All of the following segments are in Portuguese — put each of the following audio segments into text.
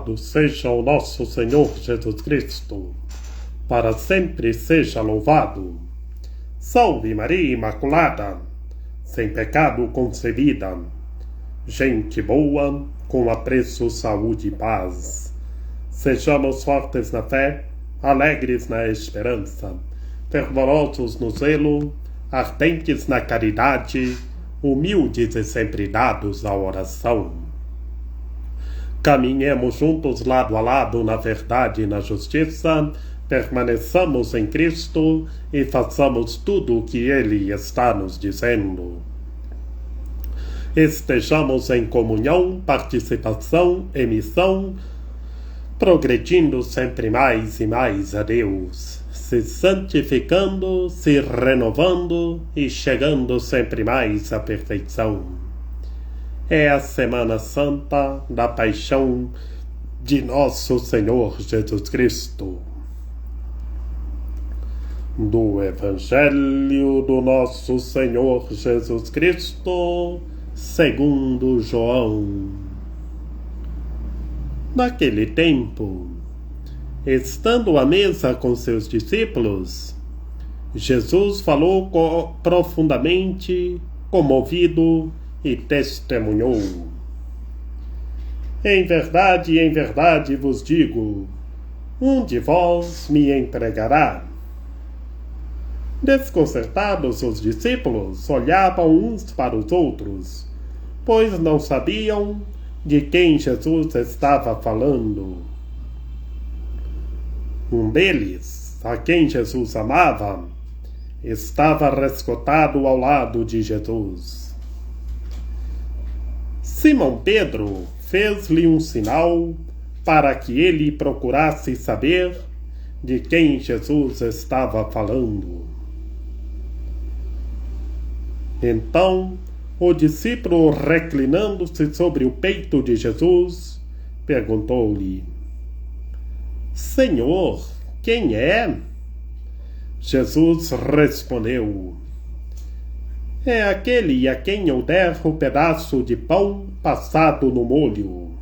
Louvado seja o nosso Senhor Jesus Cristo, para sempre seja louvado. Salve Maria Imaculada, sem pecado concebida, gente boa, com apreço, saúde e paz. Sejamos fortes na fé, alegres na esperança, fervorosos no zelo, ardentes na caridade, humildes e sempre dados à oração. Caminhemos juntos lado a lado na verdade e na justiça, permaneçamos em Cristo e façamos tudo o que Ele está nos dizendo. Estejamos em comunhão, participação e missão, progredindo sempre mais e mais a Deus, se santificando, se renovando e chegando sempre mais à perfeição. É a Semana Santa da Paixão de Nosso Senhor Jesus Cristo. Do Evangelho do Nosso Senhor Jesus Cristo, segundo João. Naquele tempo, estando à mesa com seus discípulos, Jesus falou profundamente, comovido, e testemunhou: em verdade vos digo, um de vós me entregará. Desconcertados os discípulos olhavam uns para os outros, pois não sabiam de quem Jesus estava falando. Um deles, a quem Jesus amava, estava rescotado ao lado de Jesus. Simão Pedro fez-lhe um sinal para que ele procurasse saber de quem Jesus estava falando. Então, o discípulo, reclinando-se sobre o peito de Jesus, perguntou-lhe: Senhor, quem é? Jesus respondeu: é aquele a quem eu der o pedaço de pão passado no molho.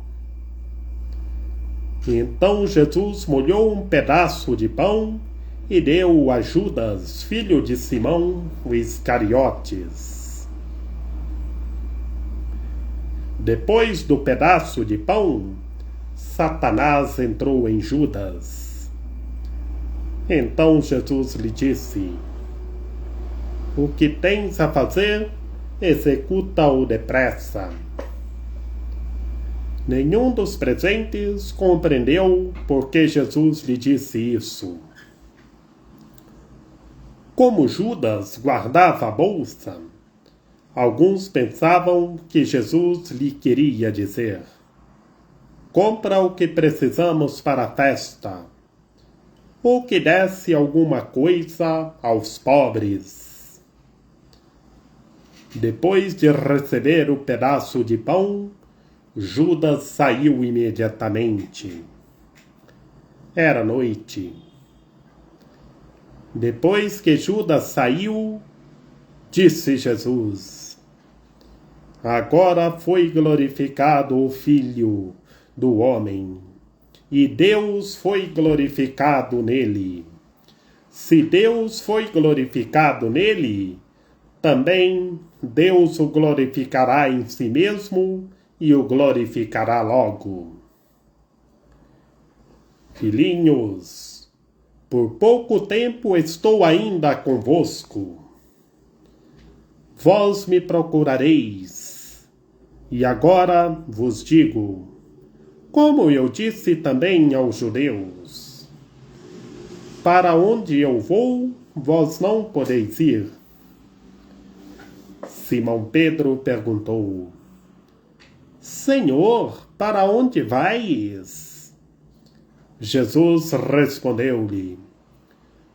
Então Jesus molhou um pedaço de pão e deu a Judas, filho de Simão, o Iscariotes. Depois do pedaço de pão, Satanás entrou em Judas. Então Jesus lhe disse: o que tens a fazer, executa-o depressa. Nenhum dos presentes compreendeu por que Jesus lhe disse isso. Como Judas guardava a bolsa, alguns pensavam que Jesus lhe queria dizer: compra o que precisamos para a festa, ou que desse alguma coisa aos pobres. Depois de receber o pedaço de pão, Judas saiu imediatamente. Era noite. Depois que Judas saiu, disse Jesus: agora foi glorificado o Filho do Homem, e Deus foi glorificado nele. Se Deus foi glorificado nele, também Deus o glorificará em si mesmo e o glorificará logo. Filhinhos, por pouco tempo estou ainda convosco. Vós me procurareis, e agora vos digo, como eu disse também aos judeus: para onde eu vou, vós não podeis ir. Simão Pedro perguntou: Senhor, para onde vais? Jesus respondeu-lhe: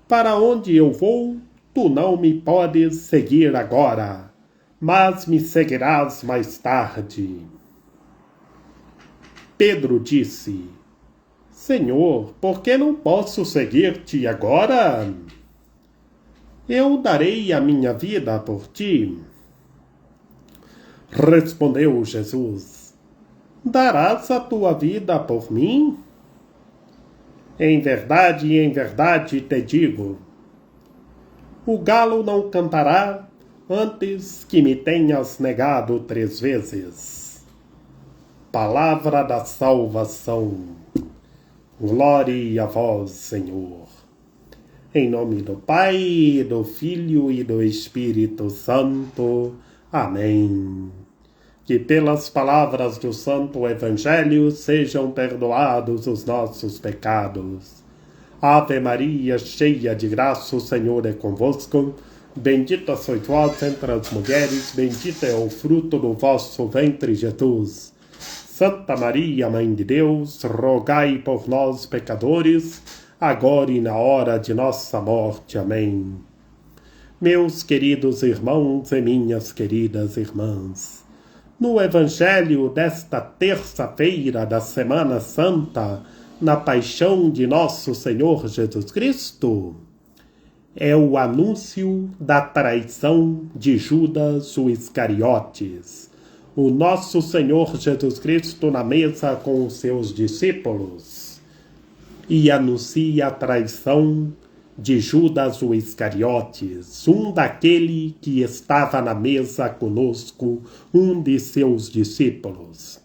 para onde eu vou, tu não me podes seguir agora, mas me seguirás mais tarde. Pedro disse: Senhor, por que não posso seguir-te agora? Eu darei a minha vida por ti. Respondeu Jesus: darás a tua vida por mim? Em verdade te digo, o galo não cantará antes que me tenhas negado 3 vezes. Palavra da salvação. Glória a vós, Senhor. Em nome do Pai, do Filho e do Espírito Santo. Amém. Que pelas palavras do Santo Evangelho sejam perdoados os nossos pecados. Ave Maria, cheia de graça, o Senhor é convosco. Bendita sois vós entre as mulheres, bendito é o fruto do vosso ventre, Jesus. Santa Maria, Mãe de Deus, rogai por nós, pecadores, agora e na hora de nossa morte. Amém. Meus queridos irmãos e minhas queridas irmãs, no Evangelho desta terça-feira da Semana Santa, na paixão de nosso Senhor Jesus Cristo, é o anúncio da traição de Judas o Iscariotes, o nosso Senhor Jesus Cristo na mesa com os seus discípulos, e anuncia a traição de Judas o Iscariotes, um daquele que estava na mesa conosco, um de seus discípulos.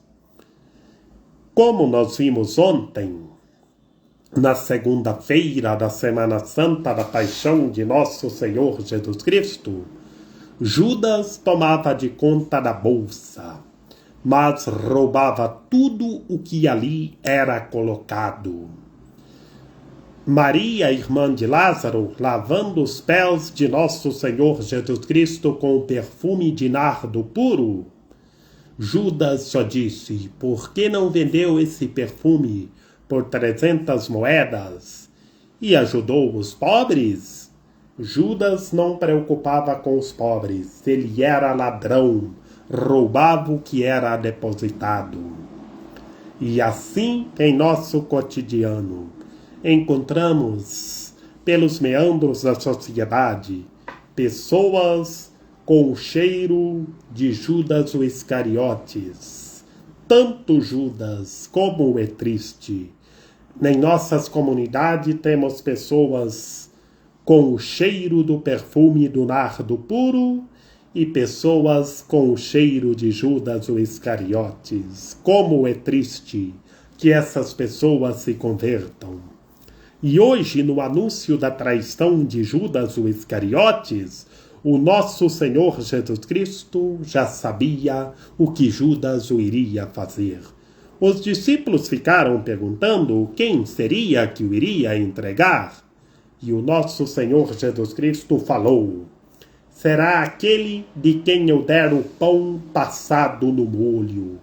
Como nós vimos ontem, na segunda-feira da Semana Santa da Paixão de nosso Senhor Jesus Cristo, Judas tomava de conta da bolsa, mas roubava tudo o que ali era colocado. Maria, irmã de Lázaro, lavando os pés de nosso Senhor Jesus Cristo com o perfume de nardo puro, Judas só disse: por que não vendeu esse perfume por 300 moedas e ajudou os pobres? Judas não preocupava com os pobres, ele era ladrão, roubava o que era depositado. E assim, em nosso cotidiano, encontramos, pelos meandros da sociedade, pessoas com o cheiro de Judas o Iscariotes. Tanto Judas como é triste. Em nossas comunidades temos pessoas com o cheiro do perfume do nardo puro e pessoas com o cheiro de Judas o Iscariotes. Como é triste que essas pessoas se convertam. E hoje, no anúncio da traição de Judas o Iscariotes, o nosso Senhor Jesus Cristo já sabia o que Judas o iria fazer. Os discípulos ficaram perguntando quem seria que o iria entregar. E o nosso Senhor Jesus Cristo falou: será aquele de quem eu der o pão passado no molho.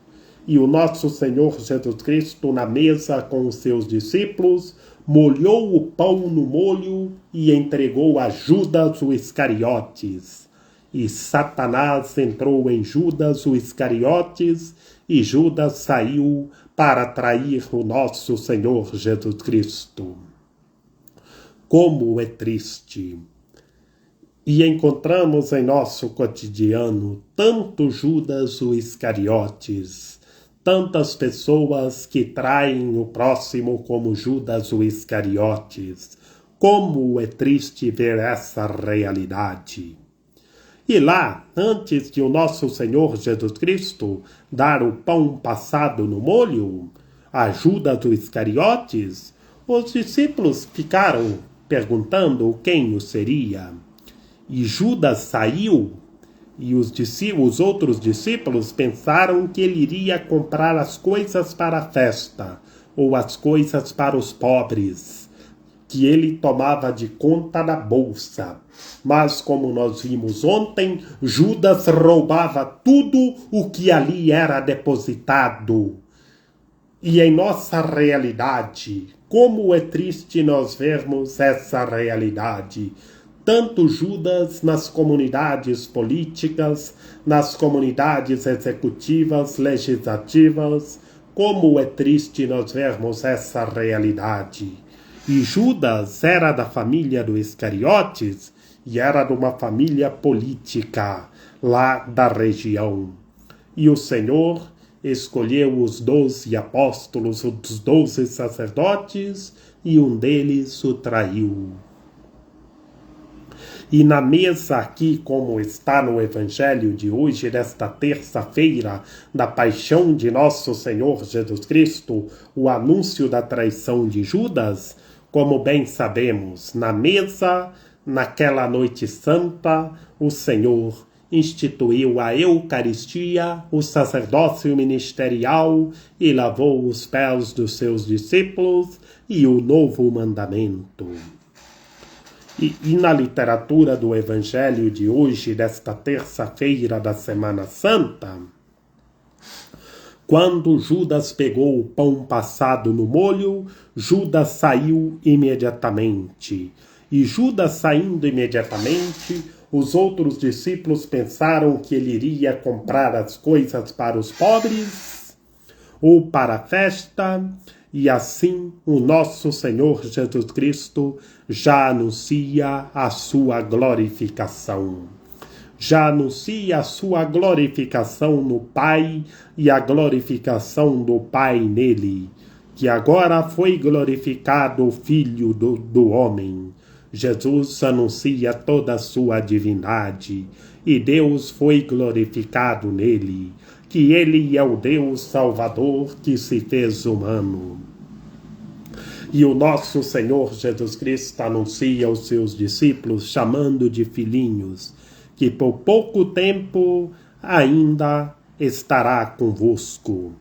E o nosso Senhor Jesus Cristo, na mesa com os seus discípulos, molhou o pão no molho e entregou a Judas o Iscariotes. E Satanás entrou em Judas o Iscariotes, e Judas saiu para trair o nosso Senhor Jesus Cristo. Como é triste! E encontramos em nosso cotidiano tanto Judas o Iscariotes, tantas pessoas que traem o próximo como Judas o Iscariotes. Como é triste ver essa realidade. E lá, antes de o nosso Senhor Jesus Cristo dar o pão passado no molho a Judas o Iscariotes, os discípulos ficaram perguntando quem o seria. E Judas saiu, e os outros discípulos pensaram que ele iria comprar as coisas para a festa, ou as coisas para os pobres, que ele tomava de conta da bolsa. Mas, como nós vimos ontem, Judas roubava tudo o que ali era depositado. E em nossa realidade, como é triste nós vermos essa realidade. Tanto Judas nas comunidades políticas, nas comunidades executivas, legislativas, como é triste nós vermos essa realidade. E Judas era da família do Iscariotes e era de uma família política lá da região. E o Senhor escolheu os 12 apóstolos, os 12 sacerdotes, e um deles o traiu. E na mesa aqui, como está no Evangelho de hoje, desta terça-feira, da paixão de nosso Senhor Jesus Cristo, o anúncio da traição de Judas, como bem sabemos, na mesa, naquela noite santa, o Senhor instituiu a Eucaristia, o sacerdócio ministerial e lavou os pés dos seus discípulos e o novo mandamento. E na literatura do Evangelho de hoje, desta terça-feira da Semana Santa, quando Judas pegou o pão passado no molho, Judas saiu imediatamente. E Judas saindo imediatamente, os outros discípulos pensaram que ele iria comprar as coisas para os pobres ou para a festa. E assim o nosso Senhor Jesus Cristo já anuncia a sua glorificação. Já anuncia a sua glorificação no Pai e a glorificação do Pai nele, que agora foi glorificado o Filho do homem. Jesus anuncia toda a sua divindade e Deus foi glorificado nele, que ele é o Deus Salvador que se fez humano. E o nosso Senhor Jesus Cristo anuncia aos seus discípulos, chamando de filhinhos, que por pouco tempo ainda estará convosco.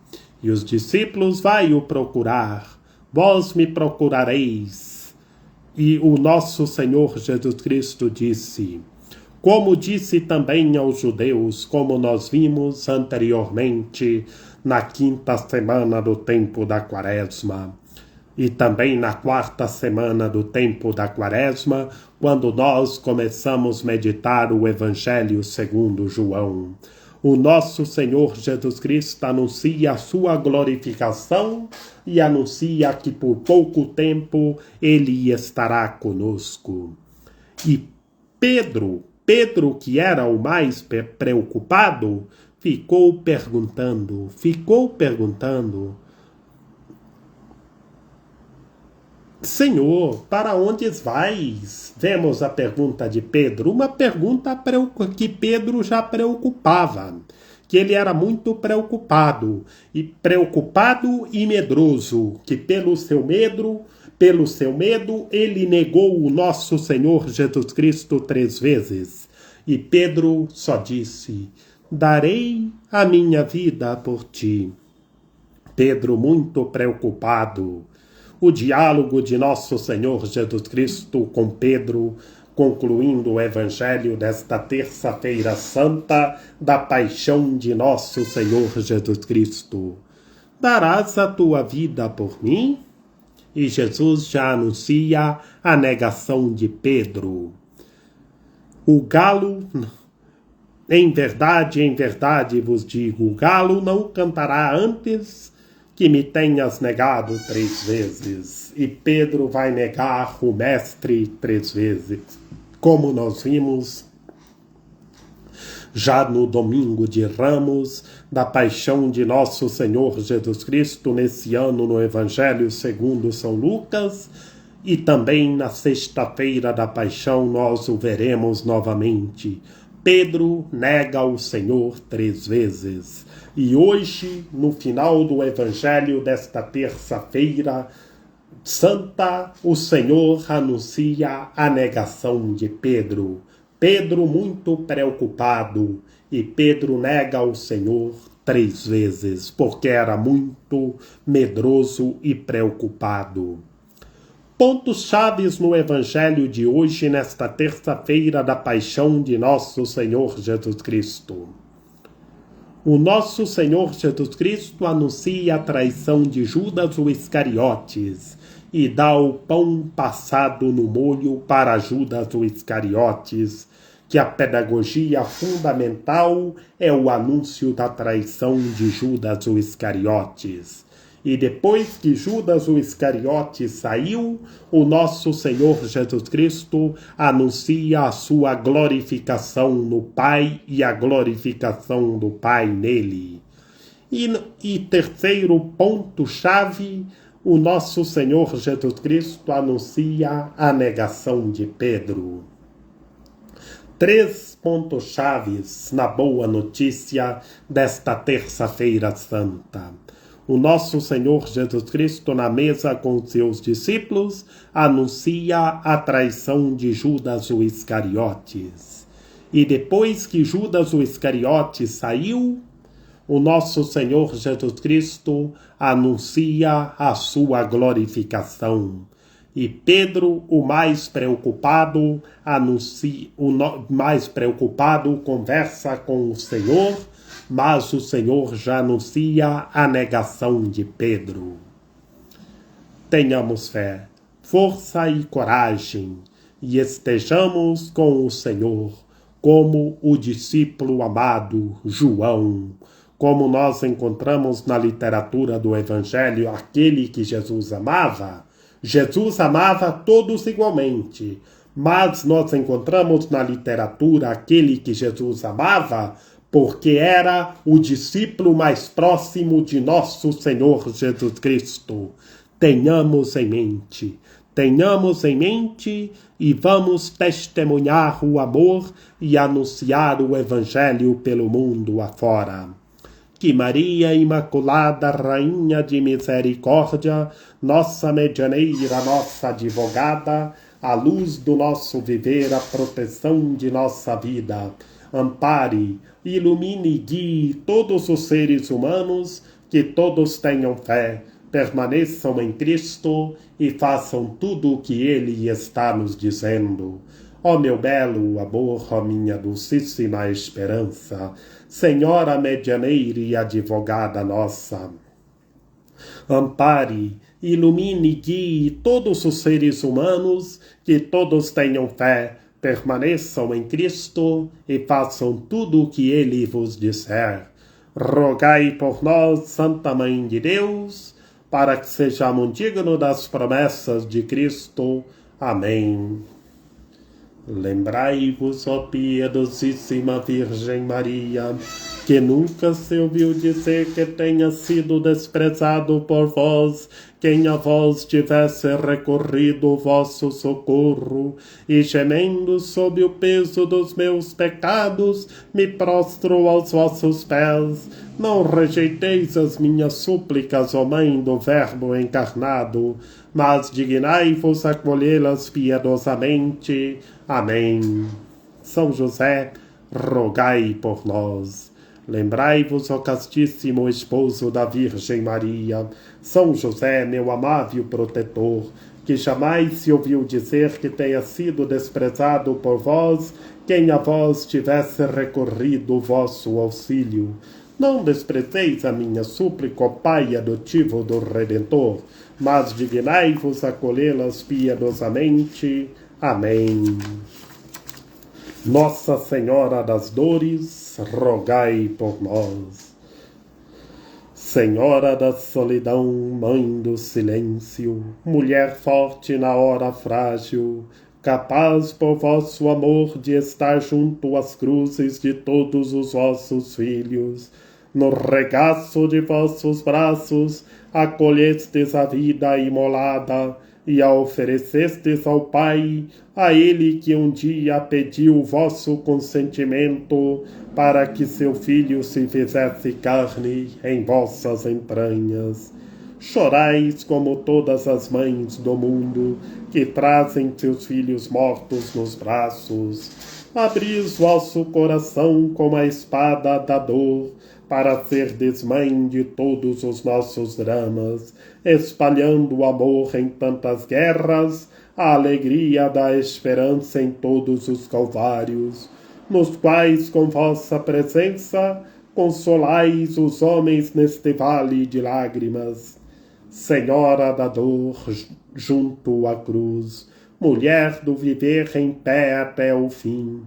E os discípulos vai o procurar, vós me procurareis. E o nosso Senhor Jesus Cristo disse, como disse também aos judeus, como nós vimos anteriormente na quinta semana do tempo da Quaresma, e também na quarta semana do tempo da Quaresma, quando nós começamos a meditar o Evangelho segundo João. O nosso Senhor Jesus Cristo anuncia a sua glorificação e anuncia que por pouco tempo ele estará conosco. E Pedro, que era o mais preocupado, ficou perguntando, Senhor, para onde vais? Vemos a pergunta de Pedro, uma pergunta que Pedro já preocupava, que ele era muito preocupado e medroso, que pelo seu medo, ele negou o nosso Senhor Jesus Cristo 3 vezes. E Pedro só disse, darei a minha vida por ti. Pedro muito preocupado. O diálogo de nosso Senhor Jesus Cristo com Pedro, concluindo o Evangelho desta terça-feira santa da paixão de nosso Senhor Jesus Cristo. Darás a tua vida por mim? E Jesus já anuncia a negação de Pedro. O galo, em verdade vos digo, o galo não cantará antes que me tenhas negado 3 vezes. E Pedro vai negar o Mestre 3 vezes. Como nós vimos já no domingo de Ramos, da paixão de nosso Senhor Jesus Cristo, nesse ano no Evangelho segundo São Lucas, e também na sexta-feira da paixão nós o veremos novamente. Pedro nega o Senhor 3 vezes. E hoje, no final do Evangelho desta terça-feira santa, o Senhor anuncia a negação de Pedro. Pedro muito preocupado, e Pedro nega o Senhor 3 vezes, porque era muito medroso e preocupado. Pontos chaves no Evangelho de hoje, nesta terça-feira da paixão de nosso Senhor Jesus Cristo. O nosso Senhor Jesus Cristo anuncia a traição de Judas o Iscariotes e dá o pão passado no molho para Judas o Iscariotes, que a pedagogia fundamental é o anúncio da traição de Judas o Iscariotes. E depois que Judas o Iscariote saiu, o nosso Senhor Jesus Cristo anuncia a sua glorificação no Pai e a glorificação do Pai nele. E terceiro ponto-chave, o nosso Senhor Jesus Cristo anuncia a negação de Pedro. 3 pontos-chaves na boa notícia desta terça-feira santa. O nosso Senhor Jesus Cristo, na mesa com seus discípulos, anuncia a traição de Judas o Iscariotes. E depois que Judas o Iscariotes saiu, o nosso Senhor Jesus Cristo anuncia a sua glorificação. E Pedro, o mais preocupado, conversa com o Senhor, mas o Senhor já anuncia a negação de Pedro. Tenhamos fé, força e coragem, e estejamos com o Senhor, como o discípulo amado João, como nós encontramos na literatura do Evangelho aquele que Jesus amava. Jesus amava todos igualmente, mas nós encontramos na literatura aquele que Jesus amava porque era o discípulo mais próximo de nosso Senhor Jesus Cristo. Tenhamos em mente e vamos testemunhar o amor e anunciar o Evangelho pelo mundo afora. Que Maria Imaculada, Rainha de Misericórdia, nossa medianeira, nossa advogada, a luz do nosso viver, a proteção de nossa vida, ampare, ilumine e guie todos os seres humanos, que todos tenham fé, permaneçam em Cristo e façam tudo o que Ele está nos dizendo. Ó meu belo amor, ó minha dulcíssima esperança, Senhora medianeira e advogada nossa, ampare, ilumine e guie todos os seres humanos, que todos tenham fé, permaneçam em Cristo e façam tudo o que Ele vos disser. Rogai por nós, Santa Mãe de Deus, para que sejamos dignos das promessas de Cristo. Amém. Lembrai-vos, ó piedosíssima Virgem Maria, que nunca se ouviu dizer que tenha sido desprezado por vós quem a vós tivesse recorrido o vosso socorro, e gemendo sob o peso dos meus pecados, me prostro aos vossos pés. Não rejeiteis as minhas súplicas, ó Mãe do Verbo encarnado, mas dignai-vos acolhê-las piedosamente. Amém. São José, rogai por nós. Lembrai-vos, ó castíssimo esposo da Virgem Maria, São José, meu amável protetor, que jamais se ouviu dizer que tenha sido desprezado por vós quem a vós tivesse recorrido o vosso auxílio. Não desprezeis a minha súplica, ó Pai adotivo do Redentor, mas dignai-vos acolhê-las piedosamente. Amém. Nossa Senhora das Dores, rogai por nós. Senhora da solidão, Mãe do silêncio, mulher forte na hora frágil, capaz por vosso amor de estar junto às cruzes de todos os vossos filhos, no regaço de vossos braços acolhestes a vida imolada e a oferecestes ao Pai, a ele que um dia pediu o vosso consentimento para que seu filho se fizesse carne em vossas entranhas. Chorais como todas as mães do mundo que trazem seus filhos mortos nos braços. Abris vosso coração como a espada da dor, para serdes mãe de todos os nossos dramas, espalhando o amor em tantas guerras, a alegria da esperança em todos os calvários, nos quais com vossa presença consolais os homens neste vale de lágrimas. Senhora da dor junto à cruz, mulher do viver em pé até o fim,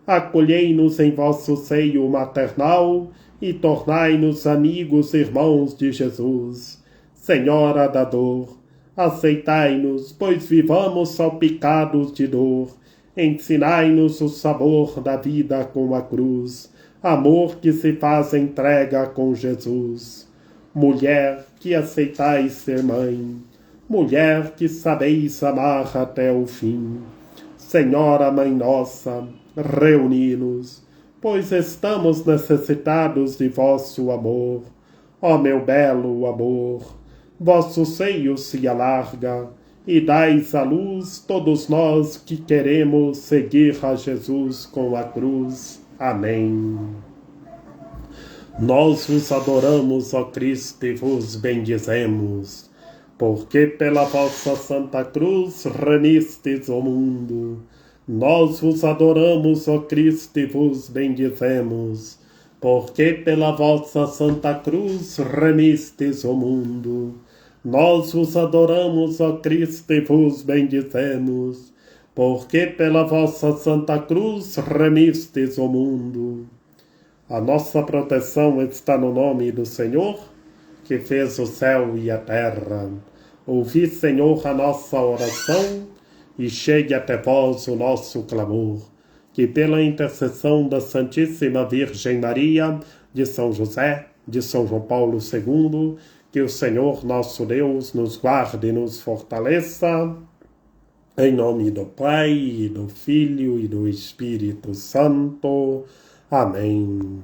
acolhei-nos em vosso seio maternal e tornai-nos amigos irmãos de Jesus. Senhora da dor, aceitai-nos, pois vivamos salpicados de dor. Ensinai-nos o sabor da vida com a cruz, amor que se faz entrega com Jesus. Mulher que aceitais ser mãe, mulher que sabeis amar até o fim. Senhora Mãe Nossa, reuni-nos, pois estamos necessitados de vosso amor. Ó meu belo amor, vosso seio se alarga e dais à luz todos nós que queremos seguir a Jesus com a cruz. Amém. Nós vos adoramos, ó Cristo, e vos bendizemos, porque pela vossa Santa Cruz remistes o mundo. Nós vos adoramos, ó Cristo, e vos bendizemos, porque pela vossa Santa Cruz remistes o mundo. Nós vos adoramos, ó Cristo, e vos bendizemos, porque pela vossa Santa Cruz remistes o mundo. A nossa proteção está no nome do Senhor, que fez o céu e a terra. Ouvi, Senhor, a nossa oração, e chegue até vós o nosso clamor, que pela intercessão da Santíssima Virgem Maria, de São José, de São João Paulo II, que o Senhor nosso Deus nos guarde e nos fortaleça, em nome do Pai, e do Filho, e do Espírito Santo. Amém.